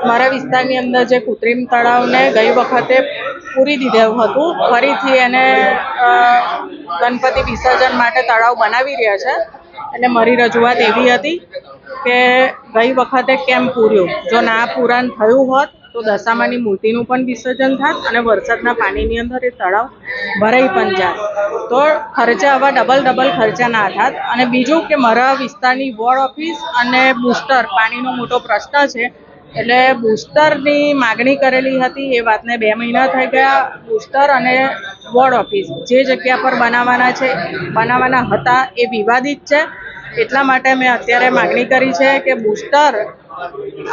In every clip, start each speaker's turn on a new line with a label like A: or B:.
A: મારા વિસ્તારની અંદર જે કૃત્રિમ તળાવને ગઈ વખતે પૂરી દીધેલું હતું, ફરીથી એને ગણપતિ વિસર્જન માટે તળાવ બનાવી રહ્યા છે. એટલે મારી રજૂઆત એવી હતી કે ગઈ વખતે કેમ પૂર્યું, જો ના પૂરણ થયું હોત તો દશામાની મૂર્તિનું પણ વિસર્જન થાત અને વરસાદના પાણીની અંદર એ તળાવ ભરાઈ પણ જાત, તો ખર્ચા આવા ડબલ ખર્ચા ના થાત. અને બીજું કે મારા વિસ્તારની વોર્ડ ઓફિસ અને બુસ્ટર પાણીનો મોટો પ્રશ્ન છે, એટલે બુસ્ટરની માગણી કરેલી હતી. એ વાતને 2 મહિના થઈ ગયા. બુસ્ટર અને વોર્ડ ઓફિસ જે જગ્યા પર બનાવવાના હતા એ વિવાદિત છે. એટલા માટે મેં અત્યારે માગણી કરી છે કે બુસ્ટર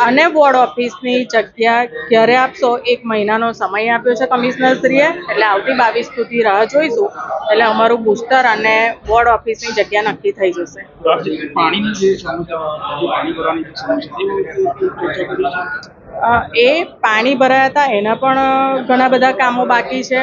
A: અને વોર્ડ ઓફિસની જગ્યા ક્યારે આપશો, 1 મહિનાનો સમય આપ્યો છે કમિશનરશ્રીએ. એટલે આવતી 22 સુધી રાહ જોઈશું, એટલે અમારું બુસ્ટર અને વોર્ડ ઓફિસની જગ્યા નક્કી થઈ જશે. એ પાણી ભરાયા હતા, એના પણ ઘણા બધા કામો બાકી છે.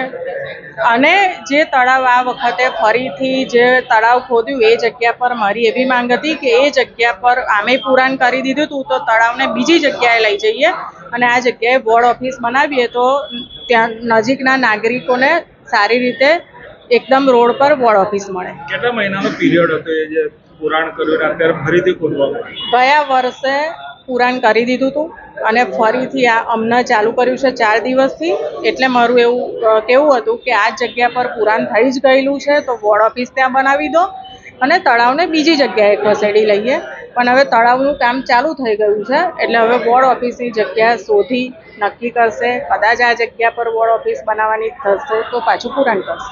A: અને જે તળાવ આ વખતે ફરીથી જે તળાવ ખોદ્યું એ જગ્યા પર મારી એવી માંગ હતી કે એ જગ્યા પર આમે પુરાણ કરી દીધું હતું, તો તળાવને બીજી જગ્યાએ લઈ જઈએ અને આ જગ્યાએ વોર્ડ ઓફિસ બનાવીએ, તો ત્યાં નજીકના નાગરિકોને સારી રીતે એકદમ રોડ પર વોર્ડ ઓફિસ મળે.
B: કેટલા મહિનાનો પીરિયડ હતો એ જે પુરાણ કર્યું અત્યારે ફરીથી ખોદવામાં?
A: ગયા વર્ષે પુરાણ કરી દીધું હતું અને ફરીથી આ હમણાં ચાલુ કર્યું છે 4 દિવસથી. એટલે મારું એવું કેવું હતું કે આ જગ્યા પર પુરાણ થઈ જ ગયેલું છે, તો વોર્ડ ઓફિસ ત્યાં બનાવી દો અને તળાવને બીજી જગ્યાએ ખસેડી લઈએ. પણ હવે તળાવનું કામ ચાલુ થઈ ગયું છે, એટલે હવે વોર્ડ ઓફિસની જગ્યા શોધી નક્કી કરશે. કદાચ આ જગ્યા પર વોર્ડ ઓફિસ બનાવવાની થશે તો પાછું પુરાણ કરશે.